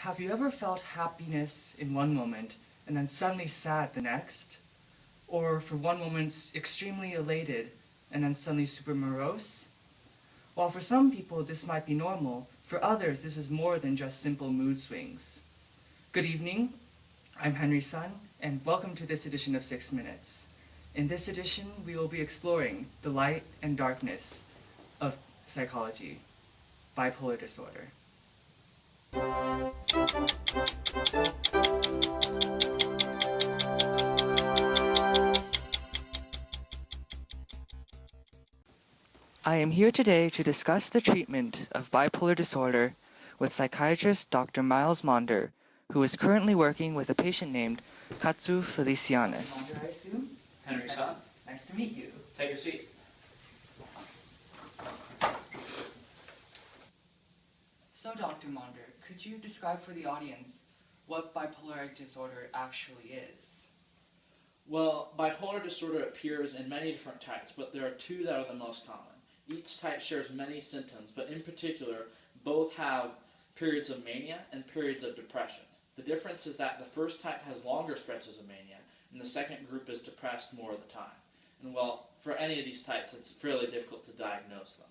Have you ever felt happiness in one moment and then suddenly sad the next? Or for one moment extremely elated and then suddenly super morose? While for some people this might be normal, for others this is more than just simple mood swings. Good evening, I'm Henry Sun, and welcome to this edition of 6 Minutes. In this edition, we will be exploring the light and darkness of psychology, bipolar disorder. I am here today to discuss the treatment of bipolar disorder with psychiatrist Dr. Miles Maunder, who is currently working with a patient named Katsu Felicianus. Maunder, I assume? Henry Sun. Nice to meet you. Take a seat. So, Dr. Maunder, could you describe for the audience what bipolar disorder actually is? Well, bipolar disorder appears in many different types, but there are two that are the most common. Each type shares many symptoms, but in particular, both have periods of mania and periods of depression. The difference is that the first type has longer stretches of mania, and the second group is depressed more of the time. And well, for any of these types, it's fairly difficult to diagnose them.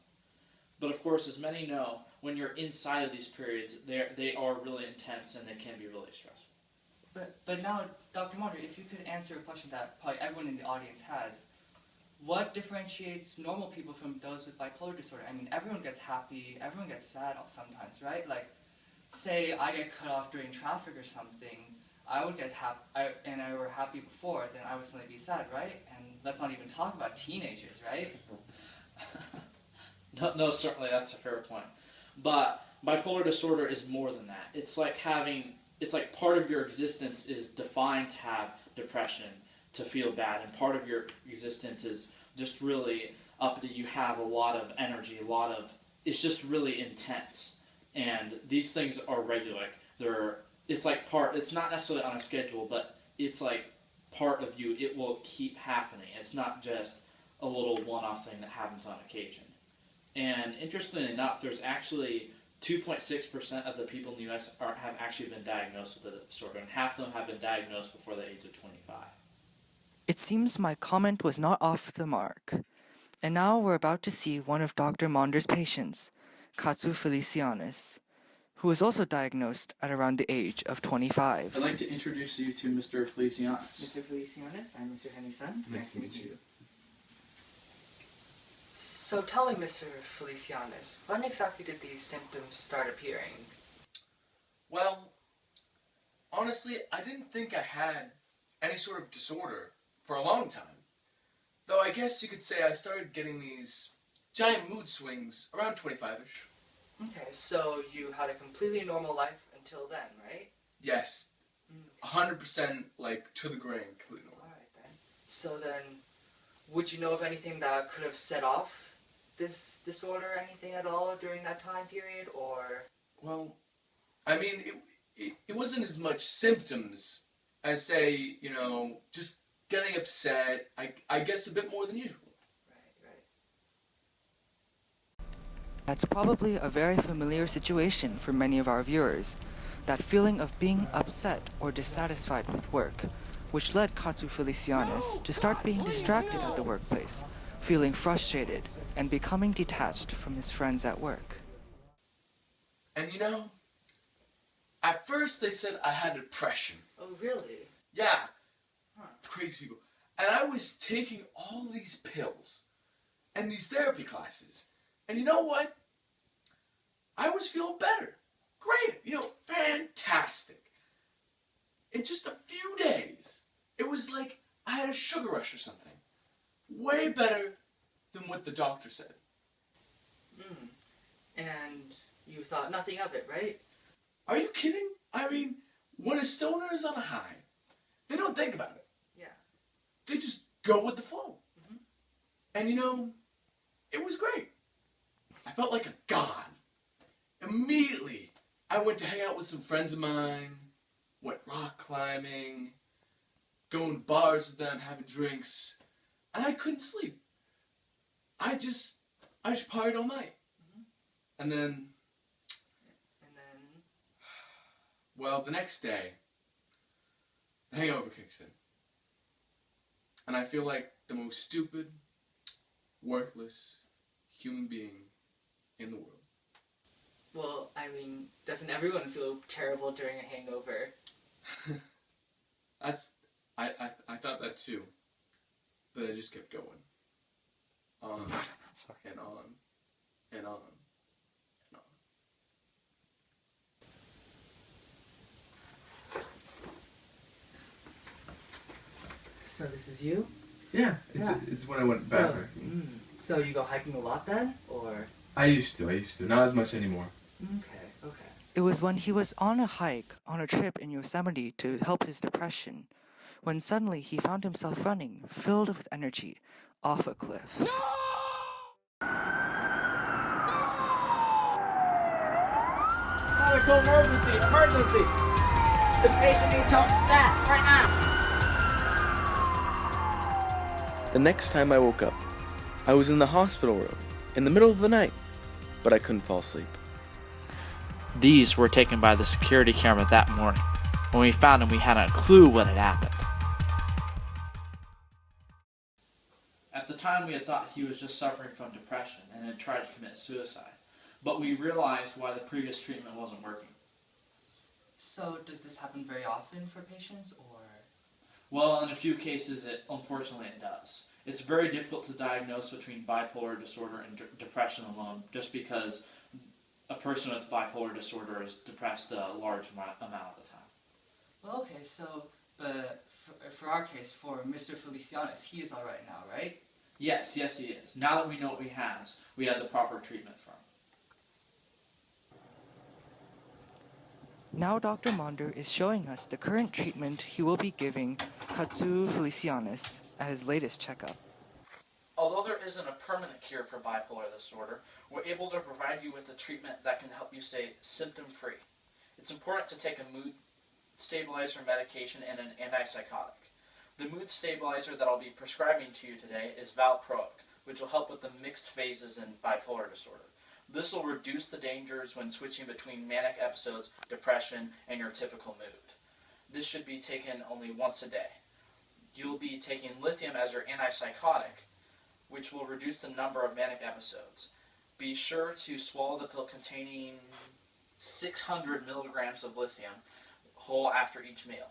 But of course, as many know, when you're inside of these periods, they are really intense and they can be really stressful. But now, Dr. Maunder, if you could answer a question that probably everyone in the audience has, what differentiates normal people from those with bipolar disorder? I mean, everyone gets happy, everyone gets sad sometimes, right? Like, say I get cut off during traffic or something, I would get happy, and I were happy before, then I would suddenly be sad, right? And let's not even talk about teenagers, right? No, certainly that's a fair point. But bipolar disorder is more than that. It's like part of your existence is defined to have depression, to feel bad, and part of your existence is just really up to you have a lot of energy, it's just really intense. And these things are regular. It's not necessarily on a schedule, but it's like part of you. It will keep happening. It's not just a little one-off thing that happens on occasion. And interestingly enough, there's actually 2.6% of the people in the U.S. have actually been diagnosed with the disorder, and half of them have been diagnosed before the age of 25. It seems my comment was not off the mark. And now we're about to see one of Dr. Maunder's patients, Katsu Felicianus, who was also diagnosed at around the age of 25. I'd like to introduce you to Mr. Felicianus. Mr. Felicianus, I'm Mr. Henry Sun. Nice to meet you. So tell me, Mr. Felicianus, when exactly did these symptoms start appearing? Well, honestly, I didn't think I had any sort of disorder for a long time. Though I guess you could say I started getting these giant mood swings around 25-ish. Okay, so you had a completely normal life until then, right? Yes, 100% like to the grain, completely normal. Alright then. So then, would you know of anything that could have set off this disorder, anything at all during that time period, or? Well, I mean, it wasn't as much symptoms as, say, just getting upset, I guess a bit more than usual. Right. That's probably a very familiar situation for many of our viewers, that feeling of being upset or dissatisfied with work, which led Katsu Felicianus to start being distracted at the workplace, feeling frustrated, and becoming detached from his friends at work. And at first they said I had depression. Oh, really? Yeah. Crazy people. And I was taking all these pills and these therapy classes. And you know what? I was feeling better. Great. Fantastic. In just a few days, it was like I had a sugar rush or something. Way better than what the doctor said. And you thought nothing of it, right? Are you kidding? I mean, when a stoner is on a high, they don't think about it. Yeah. They just go with the flow. And it was great. I felt like a god. Immediately, I went to hang out with some friends of mine, went rock climbing, going to bars with them, having drinks, and I couldn't sleep. I just partied all night. And then Well, the next day, the hangover kicks in. And I feel like the most stupid, worthless human being in the world. Well, I mean, doesn't everyone feel terrible during a hangover? I thought that too. But I just kept going. On and on and on and on. So this is you? Yeah, Yeah. it's when I went So, so you go hiking a lot then? Or? I used to. Not as much anymore. Okay. It was when he was on a hike on a trip in Yosemite to help his depression, when suddenly he found himself running, filled with energy, off a cliff. Medical emergency! This patient needs help stat right now! The next time I woke up, I was in the hospital room, in the middle of the night, but I couldn't fall asleep. These were taken by the security camera that morning. When we found him, we hadn't a clue what had happened. At the time, we had thought he was just suffering from depression and had tried to commit suicide. But we realized why the previous treatment wasn't working. So, does this happen very often for patients, or? Well, in a few cases, unfortunately it does. It's very difficult to diagnose between bipolar disorder and depression alone, just because a person with bipolar disorder is depressed a large amount of the time. Well, okay, so, but for our case, for Mr. Felicianus, he is alright now, right? Yes, he is. Now that we know what he has, we have the proper treatment for him. Now Dr. Monder is showing us the current treatment he will be giving Katsu Felicianus at his latest checkup. Although there isn't a permanent cure for bipolar disorder, we're able to provide you with a treatment that can help you stay symptom-free. It's important to take a mood stabilizer medication and an antipsychotic. The mood stabilizer that I'll be prescribing to you today is valproic, which will help with the mixed phases in bipolar disorder. This will reduce the dangers when switching between manic episodes, depression, and your typical mood. This should be taken only once a day. You'll be taking lithium as your antipsychotic, which will reduce the number of manic episodes. Be sure to swallow the pill containing 600 milligrams of lithium whole after each meal.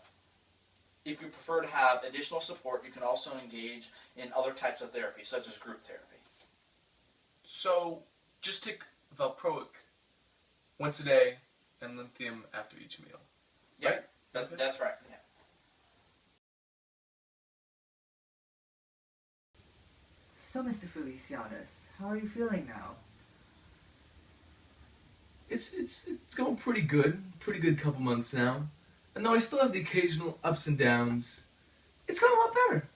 If you prefer to have additional support, you can also engage in other types of therapy, such as group therapy. So, just take valproic once a day and lithium after each meal. Yeah, Right? that's right. Yeah. So, Mr. Felicianus, how are you feeling now? It's going pretty good. Pretty good couple months now. And though I still have the occasional ups and downs, it's gotten a lot better.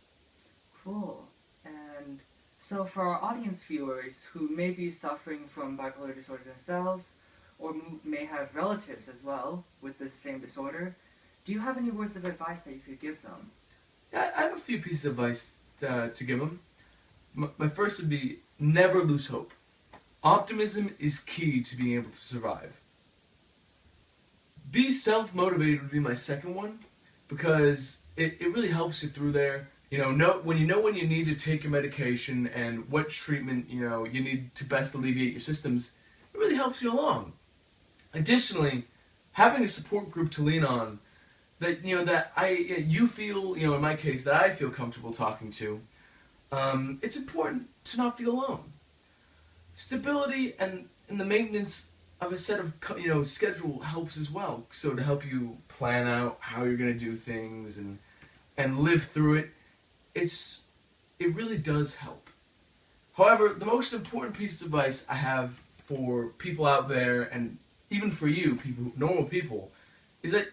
Cool. And so for our audience viewers who may be suffering from bipolar disorder themselves, or may have relatives as well with the same disorder, do you have any words of advice that you could give them? I have a few pieces of advice to give them. My first would be never lose hope. Optimism is key to being able to survive. Be self-motivated would be my second one, because it really helps you through there. When you need to take your medication and what treatment you need to best alleviate your symptoms, it really helps you along. Additionally, having a support group to lean on that you feel, in my case, that I feel comfortable talking to, it's important to not feel alone. Stability and the maintenance of a set of schedule helps as well. So to help you plan out how you're going to do things and live through it, it really does help. However, the most important piece of advice I have for people out there, and even for you, normal people, is that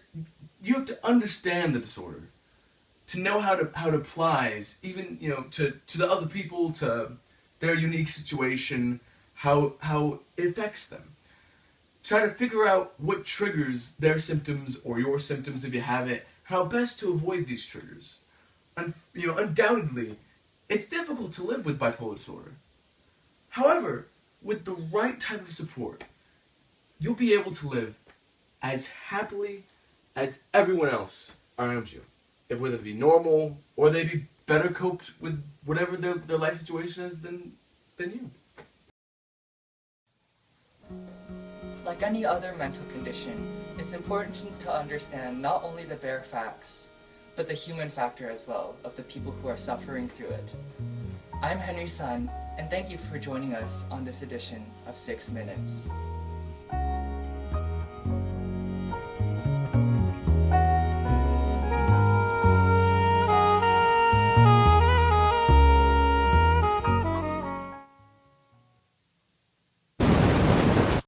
you have to understand the disorder, to know how it applies, even to the other people, to their unique situation, how it affects them. Try to figure out what triggers their symptoms or your symptoms if you have it, how best to avoid these triggers. And undoubtedly, it's difficult to live with bipolar disorder. However, with the right type of support, you'll be able to live as happily as everyone else around you. If whether it be normal or they be better coped with whatever their life situation is than you. Like any other mental condition, it's important to understand not only the bare facts, but the human factor as well of the people who are suffering through it. I'm Henry Sun, and thank you for joining us on this edition of 6 Minutes.